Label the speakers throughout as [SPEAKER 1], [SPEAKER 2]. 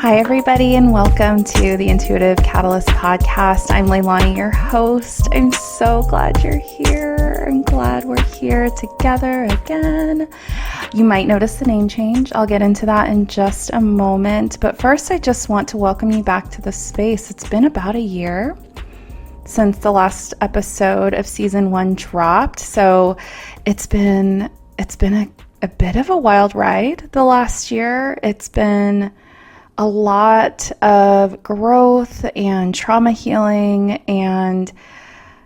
[SPEAKER 1] Hi, everybody, and welcome to the Intuitive Catalyst podcast. I'm Leilani, your host. I'm so glad you're here. I'm glad we're here together again. You might notice the name change. I'll get into that in just a moment. But first, I just want to welcome you back to the space. It's been about a year since the last episode of season 1 dropped. So it's been a bit of a wild ride the last year. It's been a lot of growth and trauma healing and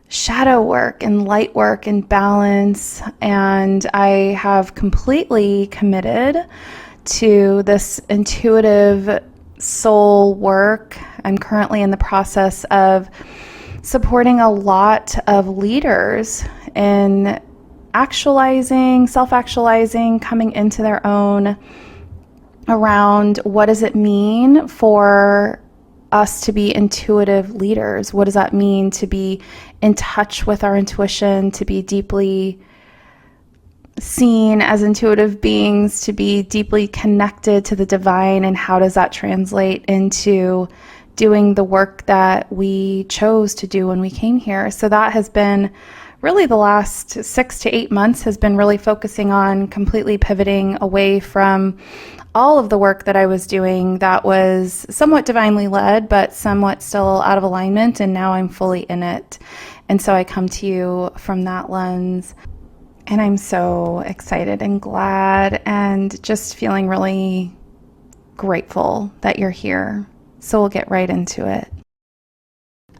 [SPEAKER 1] shadow work and light work and balance. And I have completely committed to this intuitive soul work. I'm currently in the process of supporting a lot of leaders in actualizing, self-actualizing, coming into their own around what does it mean for us to be intuitive leaders? What does that mean to be in touch with our intuition, to be deeply seen as intuitive beings, to be deeply connected to the divine, and how does that translate into doing the work that we chose to do when we came here? So that has been really the last 6 to 8 months has been really focusing on completely pivoting away from all of the work that I was doing that was somewhat divinely led, but somewhat still out of alignment, and now I'm fully in it. And so I come to you from that lens, and I'm so excited and glad and just feeling really grateful that you're here. So we'll get right into it.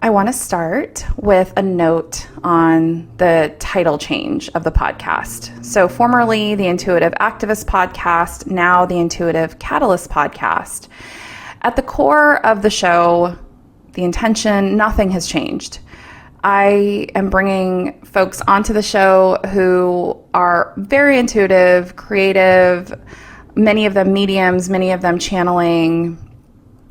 [SPEAKER 1] I want to start with a note on the title change of the podcast. So formerly the Intuitive Activist Podcast, now the Intuitive Catalyst Podcast. At the core of the show, the intention, nothing has changed. I am bringing folks onto the show who are very intuitive, creative, many of them mediums, many of them channeling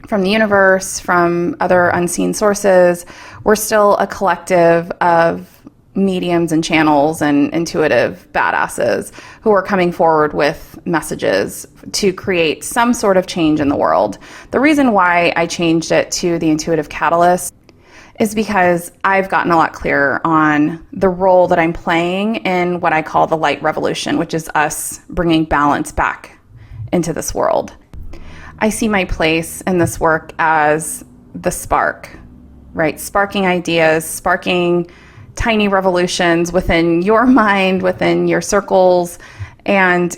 [SPEAKER 1] from the universe, from other unseen sources. We're still a collective of mediums and channels and intuitive badasses who are coming forward with messages to create some sort of change in the world. The reason why I changed it to the Intuitive Catalyst is because I've gotten a lot clearer on the role that I'm playing in what I call the light revolution, which is us bringing balance back into this world. I see my place in this work as the spark, right? Sparking ideas, sparking tiny revolutions within your mind, within your circles, and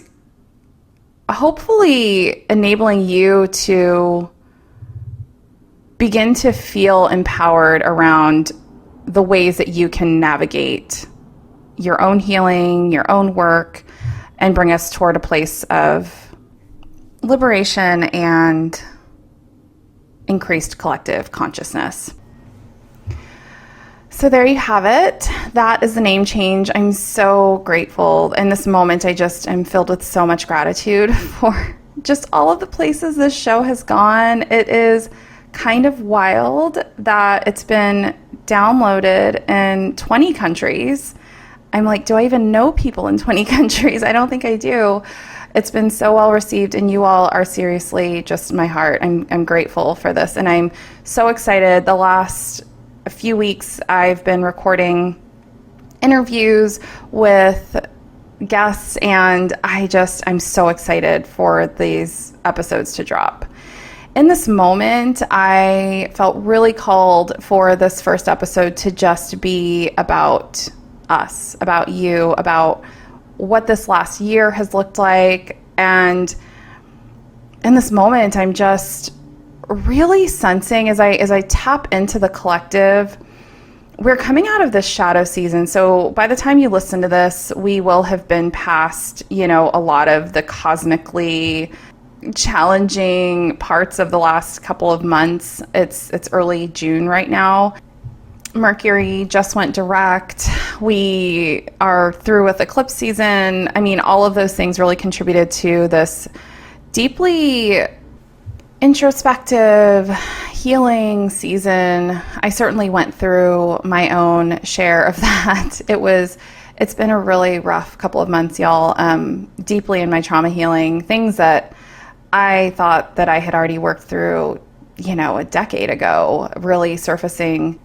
[SPEAKER 1] hopefully enabling you to begin to feel empowered around the ways that you can navigate your own healing, your own work, and bring us toward a place of liberation and increased collective consciousness. So there you have it. That is the name change. I'm so grateful. In this moment, I'm filled with so much gratitude for just all of the places this show has gone. It is kind of wild that it's been downloaded in 20 countries. I'm like, do I even know people in 20 countries? I don't think I do. It's been so well received, and you all are seriously just my heart. I'm grateful for this, and I'm so excited. The last few weeks, I've been recording interviews with guests, and I'm so excited for these episodes to drop. In this moment, I felt really called for this first episode to just be about us, about you, about what this last year has looked like. And in this moment, I'm just really sensing as I tap into the collective, we're coming out of this shadow season. So by the time you listen to this, we will have been past, a lot of the cosmically challenging parts of the last couple of months. It's early June right now. Mercury just went direct. We are through with eclipse season. I mean, all of those things really contributed to this deeply introspective healing season. I certainly went through my own share of that. It's been a really rough couple of months, y'all. Deeply in my trauma healing, things that I thought that I had already worked through, a decade ago, really surfacing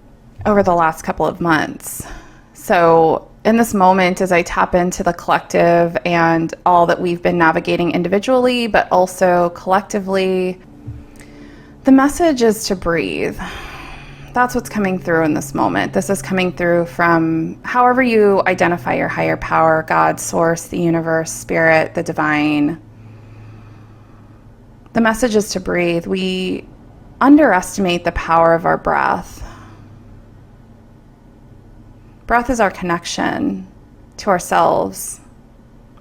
[SPEAKER 1] over the last couple of months. So in this moment, as I tap into the collective and all that we've been navigating individually, but also collectively, the message is to breathe. That's what's coming through in this moment. This is coming through from however you identify your higher power, God, source, the universe, spirit, the divine. The message is to breathe. We underestimate the power of our breath. Breath is our connection to ourselves,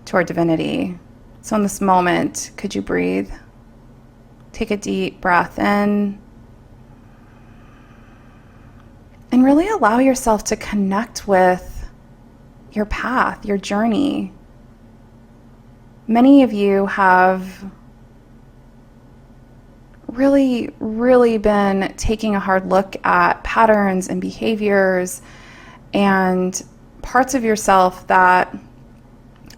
[SPEAKER 1] to our divinity. So in this moment, could you breathe? Take a deep breath in and really allow yourself to connect with your path, your journey. Many of you have really been taking a hard look at patterns and behaviors and parts of yourself that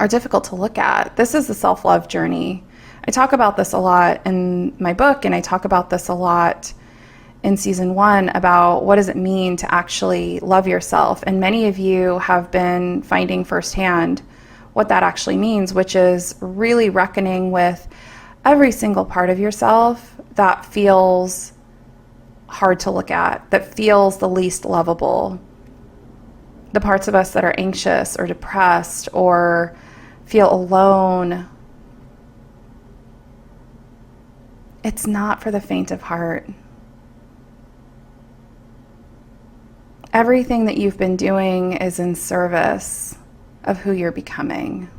[SPEAKER 1] are difficult to look at. This is the self-love journey. I talk about this a lot in my book, and I talk about this a lot in season 1 about what does it mean to actually love yourself. And many of you have been finding firsthand what that actually means, which is really reckoning with every single part of yourself that feels hard to look at, that feels the least lovable. The parts of us that are anxious or depressed or feel alone. It's not for the faint of heart. Everything that you've been doing is in service of who you're becoming,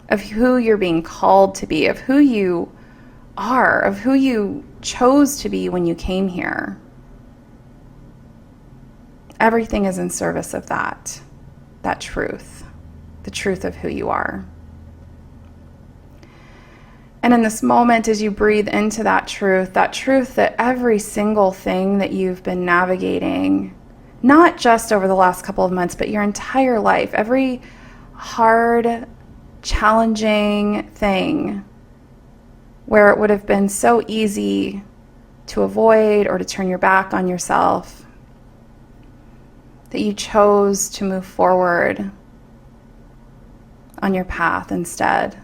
[SPEAKER 1] of who you're being called to be, of who you are, of who you chose to be when you came here. Everything is in service of that truth, the truth of who you are. And in this moment, as you breathe into that truth that every single thing that you've been navigating, not just over the last couple of months, but your entire life, every hard, challenging thing where it would have been so easy to avoid or to turn your back on yourself, that you chose to move forward on your path instead.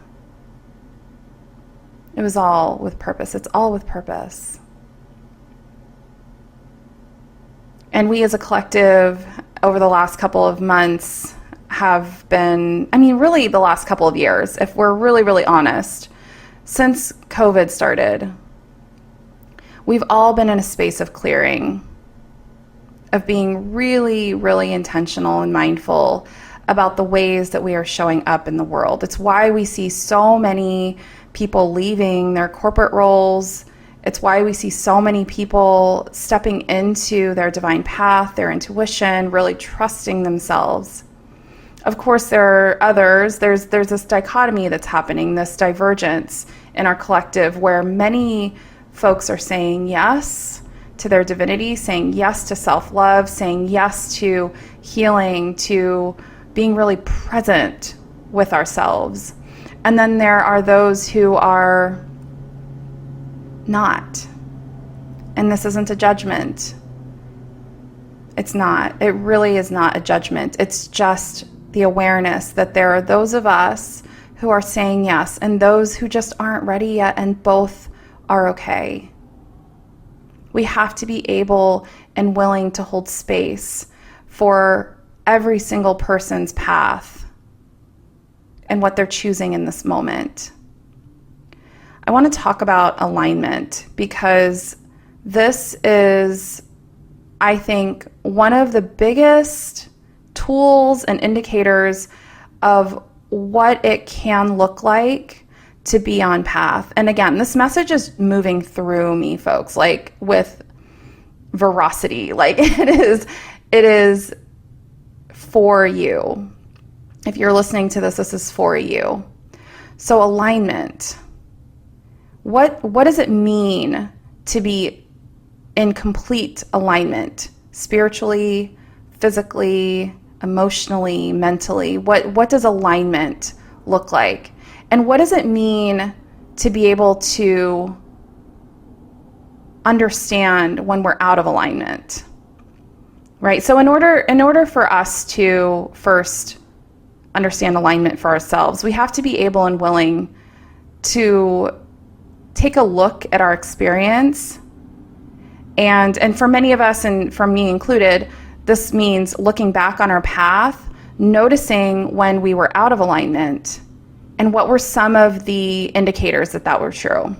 [SPEAKER 1] It was all with purpose. It's all with purpose. And we as a collective over the last couple of months have been, really the last couple of years, if we're really honest, since COVID started, we've all been in a space of clearing, of being really intentional and mindful about the ways that we are showing up in the world. It's why we see so many people leaving their corporate roles. It's why we see so many people stepping into their divine path, their intuition, really trusting themselves. Of course, there are others. There's this dichotomy that's happening, this divergence in our collective, where many folks are saying yes to their divinity, saying yes to self-love, saying yes to healing, to being really present with ourselves. And then there are those who are not. And this isn't a judgment. It's not. It really is not a judgment. It's just the awareness that there are those of us who are saying yes and those who just aren't ready yet, and both are okay. We have to be able and willing to hold space for every single person's path and what they're choosing in this moment. I want to talk about alignment because this is, I think, one of the biggest tools and indicators of what it can look like to be on path. And again, this message is moving through me, folks, like with veracity. Like it is for you. If you're listening to this, this is for you. So alignment. What does it mean to be in complete alignment, spiritually, physically, emotionally, mentally? What does alignment look like? And what does it mean to be able to understand when we're out of alignment, right? So in order for us to first understand alignment for ourselves, we have to be able and willing to take a look at our experience. And for many of us, and for me included, this means looking back on our path, noticing when we were out of alignment, and what were some of the indicators that were true.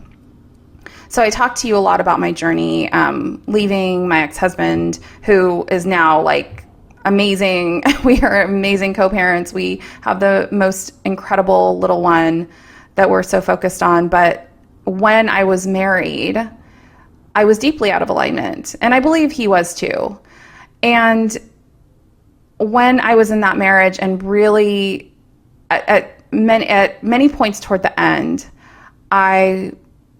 [SPEAKER 1] So I talked to you a lot about my journey, leaving my ex-husband, who is now like amazing. We are amazing co-parents. We have the most incredible little one that we're so focused on. But when I was married, I was deeply out of alignment, and I believe he was too. And when I was in that marriage, and really at many points toward the end, I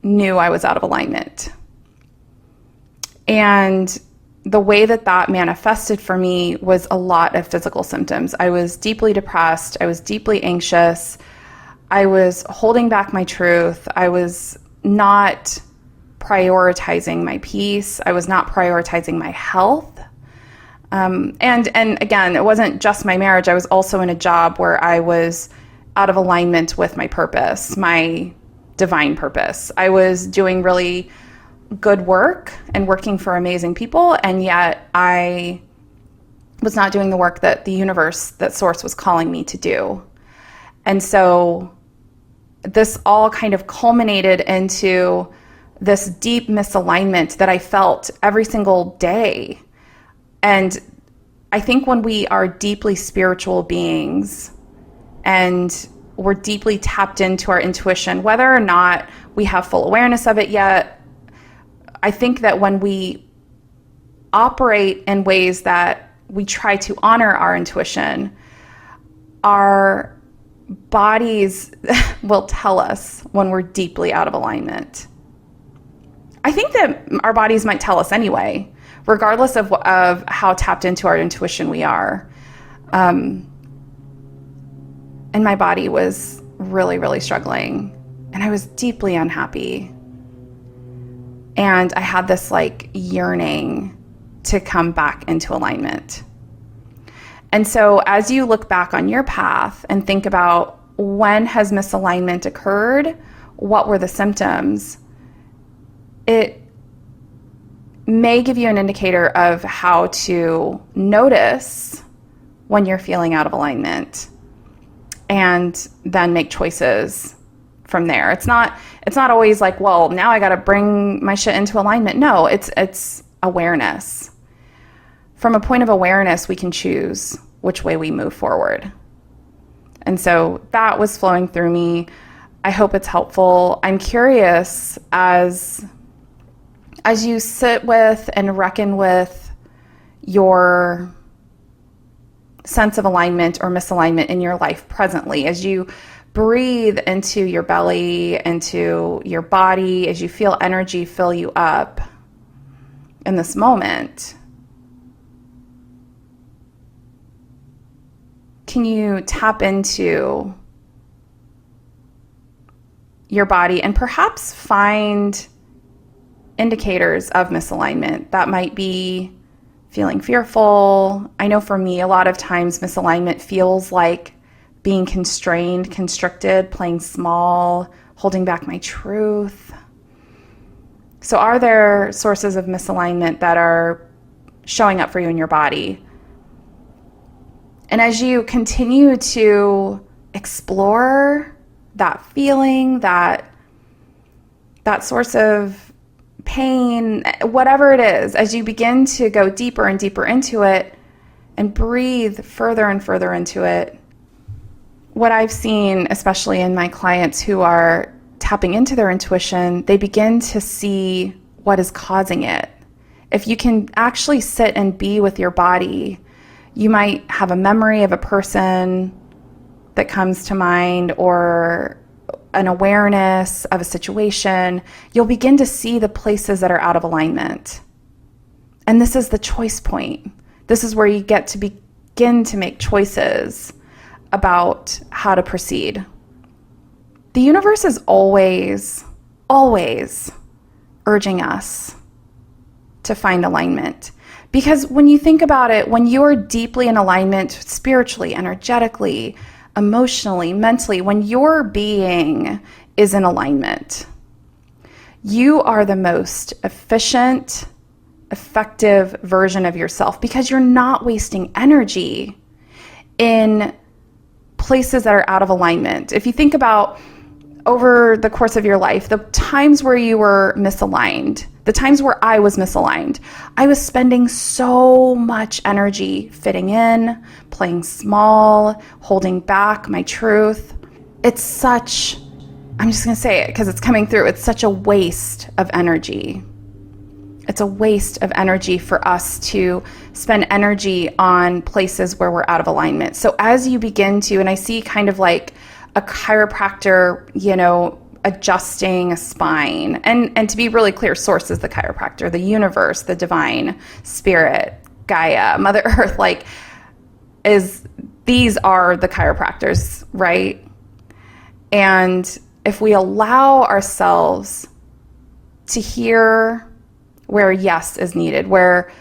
[SPEAKER 1] knew I was out of alignment. And the way that manifested for me was a lot of physical symptoms. I was deeply depressed. I was deeply anxious. I was holding back my truth. I was not prioritizing my peace. I was not prioritizing my health. And again, it wasn't just my marriage. I was also in a job where I was out of alignment with my purpose, my divine purpose. I was doing really good work and working for amazing people, and yet I was not doing the work that the universe, that source, was calling me to do. And so this all kind of culminated into this deep misalignment that I felt every single day. And I think when we are deeply spiritual beings and we're deeply tapped into our intuition, whether or not we have full awareness of it yet, I think that when we operate in ways that we try to honor our intuition, our bodies will tell us when we're deeply out of alignment. I think that our bodies might tell us anyway, regardless of how tapped into our intuition we are. And my body was really, really struggling, and I was deeply unhappy. And I had this like yearning to come back into alignment. And so as you look back on your path and think about when has misalignment occurred, what were the symptoms, it may give you an indicator of how to notice when you're feeling out of alignment and then make choices from there. It's not always like, well, now I got to bring my shit into alignment. No, it's awareness. From a point of awareness, we can choose which way we move forward. And so that was flowing through me. I hope it's helpful. I'm curious, as you sit with and reckon with your sense of alignment or misalignment in your life presently, as you breathe into your belly, into your body, as you feel energy fill you up in this moment, can you tap into your body and perhaps find indicators of misalignment? That might be feeling fearful. I know for me, a lot of times misalignment feels like being constrained, constricted, playing small, holding back my truth. So are there sources of misalignment that are showing up for you in your body? And as you continue to explore that feeling, that source of pain, whatever it is, as you begin to go deeper and deeper into it and breathe further and further into it, what I've seen, especially in my clients who are tapping into their intuition, they begin to see what is causing it. If you can actually sit and be with your body, you might have a memory of a person that comes to mind or an awareness of a situation. You'll begin to see the places that are out of alignment. And this is the choice point. This is where you get to begin to make choices about how to proceed. The universe is always, always urging us to find alignment. Because when you think about it, when you're deeply in alignment spiritually, energetically, emotionally, mentally, when your being is in alignment, you are the most efficient, effective version of yourself because you're not wasting energy in places that are out of alignment. If you think about over the course of your life, the times where you were misaligned, the times where I was misaligned, I was spending so much energy fitting in, playing small, holding back my truth. It's such, I'm just going to say it because it's coming through, it's such a waste of energy. It's a waste of energy for us to spend energy on places where we're out of alignment. So as you begin to, and I see kind of like a chiropractor, adjusting a spine. And to be really clear, source is the chiropractor, the universe, the divine spirit, Gaia, Mother Earth, these are the chiropractors, right? And if we allow ourselves to hear where yes is needed, where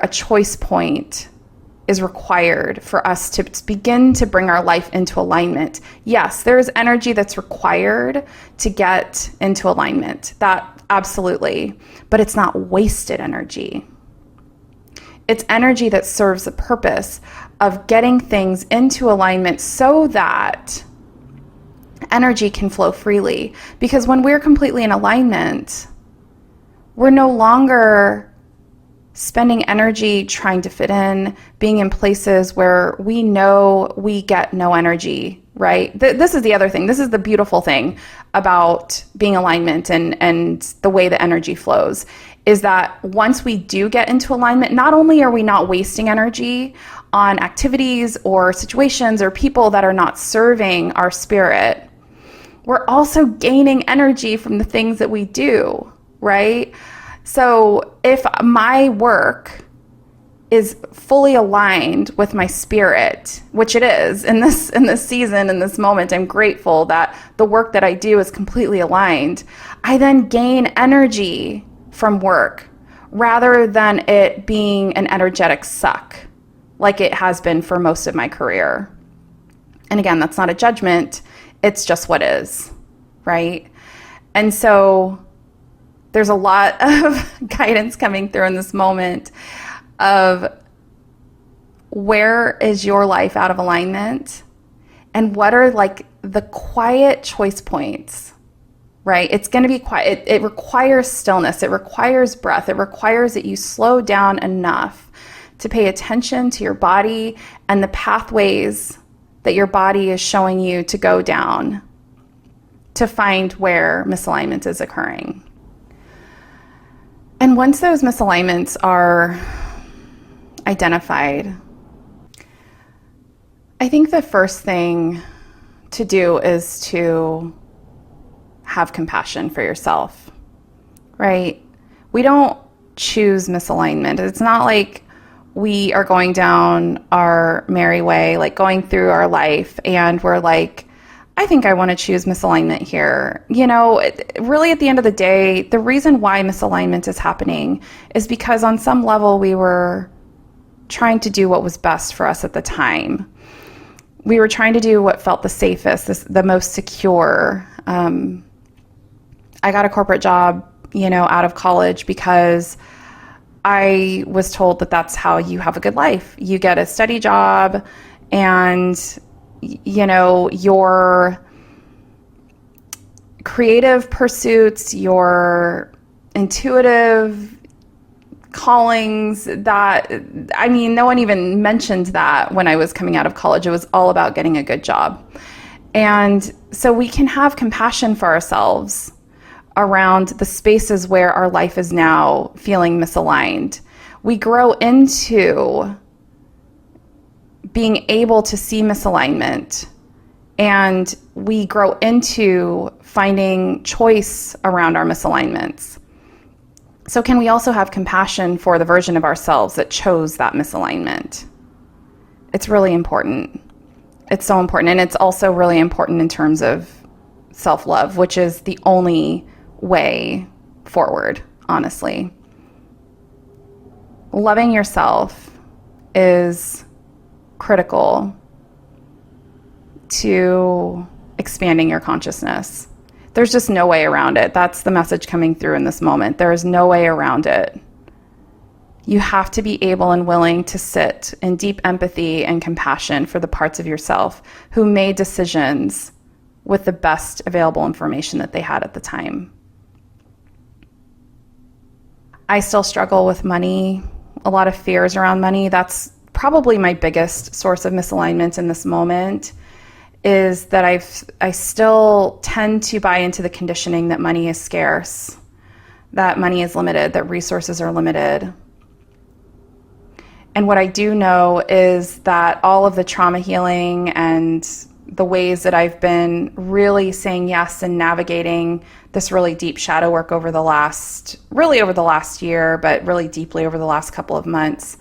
[SPEAKER 1] a choice point is required for us to begin to bring our life into alignment. Yes, there is energy that's required to get into alignment. That absolutely, but it's not wasted energy. It's energy that serves the purpose of getting things into alignment so that energy can flow freely. Because when we're completely in alignment, we're no longer spending energy trying to fit in, being in places where we know we get no energy, right? This is the other thing. This is the beautiful thing about being alignment and the way the energy flows is that once we do get into alignment, not only are we not wasting energy on activities or situations or people that are not serving our spirit, we're also gaining energy from the things that we do, right? So if my work is fully aligned with my spirit, which it is in this season, in this moment, I'm grateful that the work that I do is completely aligned. I then gain energy from work rather than it being an energetic suck like it has been for most of my career. And again, that's not a judgment. It's just what is, right? And so there's a lot of guidance coming through in this moment of where is your life out of alignment and what are like the quiet choice points, right? It's going to be quiet. It requires stillness. It requires breath. It requires that you slow down enough to pay attention to your body and the pathways that your body is showing you to go down to find where misalignment is occurring. And once those misalignments are identified, I think the first thing to do is to have compassion for yourself, right? We don't choose misalignment. It's not like we are going down our merry way, like going through our life and we're like, I think I want to choose misalignment here. Really at the end of the day, the reason why misalignment is happening is because on some level we were trying to do what was best for us at the time. We were trying to do what felt the safest, the most secure. I got a corporate job, out of college because I was told that that's how you have a good life. You get a steady job and your creative pursuits, your intuitive callings no one even mentioned that when I was coming out of college. It was all about getting a good job. And so we can have compassion for ourselves around the spaces where our life is now feeling misaligned. We grow into being able to see misalignment, and we grow into finding choice around our misalignments. So can we also have compassion for the version of ourselves that chose that misalignment? It's really important. It's so important. And it's also really important in terms of self-love, which is the only way forward, honestly. Loving yourself is critical to expanding your consciousness. There's just no way around it. That's the message coming through in this moment. There is no way around it. You have to be able and willing to sit in deep empathy and compassion for the parts of yourself who made decisions with the best available information that they had at the time. I still struggle with money, a lot of fears around money. That's probably my biggest source of misalignment in this moment, is that I still tend to buy into the conditioning that money is scarce, that money is limited, that resources are limited. And what I do know is that all of the trauma healing and the ways that I've been really saying yes and navigating this really deep shadow work over the last year, but really deeply over the last couple of months,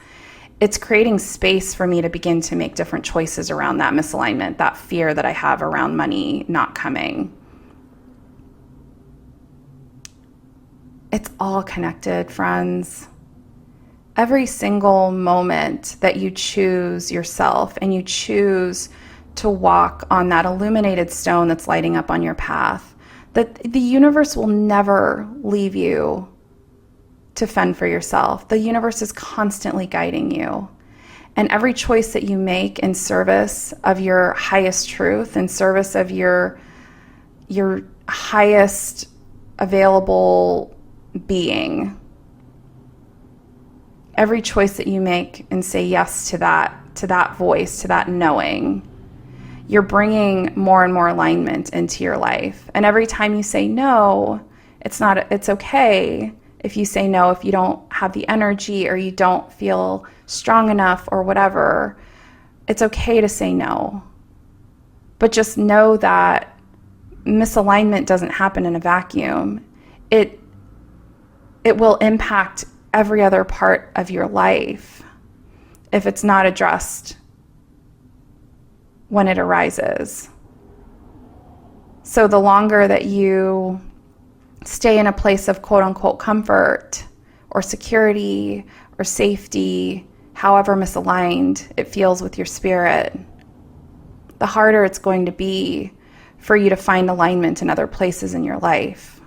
[SPEAKER 1] it's creating space for me to begin to make different choices around that misalignment, that fear that I have around money not coming. It's all connected, friends. Every single moment that you choose yourself and you choose to walk on that illuminated stone that's lighting up on your path, that the universe will never leave you to fend for yourself. The universe is constantly guiding you. And every choice that you make in service of your highest truth, in service of your highest available being, every choice that you make and say yes to that voice, to that knowing, you're bringing more and more alignment into your life. And every time you say no, it's okay if you say no, if you don't have the energy or you don't feel strong enough or whatever. It's okay to say no. But just know that misalignment doesn't happen in a vacuum. It will impact every other part of your life if it's not addressed when it arises. So the longer that you stay in a place of quote unquote comfort or security or safety, however misaligned it feels with your spirit, the harder it's going to be for you to find alignment in other places in your life,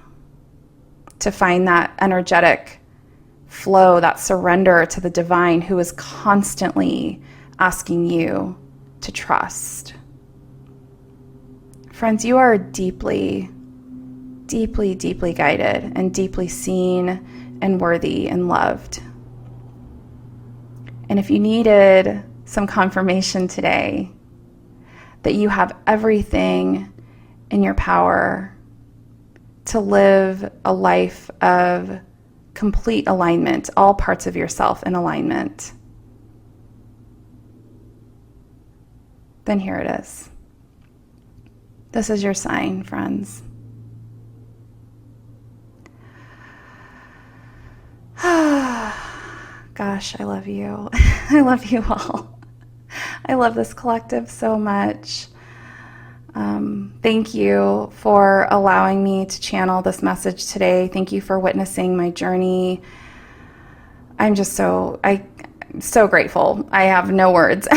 [SPEAKER 1] to find that energetic flow, that surrender to the divine who is constantly asking you to trust. Friends, you are deeply, deeply, deeply guided and deeply seen and worthy and loved. And if you needed some confirmation today that you have everything in your power to live a life of complete alignment, all parts of yourself in alignment, then here it is. This is your sign, friends. Gosh, I love you. I love you all. I love this collective so much. Thank you for allowing me to channel this message today. Thank you for witnessing my journey. I'm just so grateful. I have no words.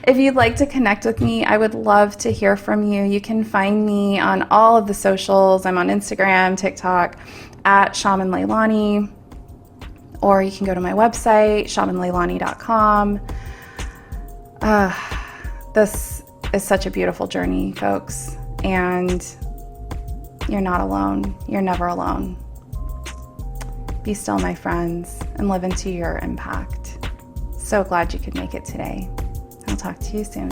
[SPEAKER 1] If you'd like to connect with me, I would love to hear from you. You can find me on all of the socials. I'm on Instagram, TikTok, at Shaman Leilani, or you can go to my website, shamanleilani.com. This is such a beautiful journey, folks, and you're not alone. You're never alone. Be still, my friends, and live into your impact. So glad you could make it today. I'll talk to you soon.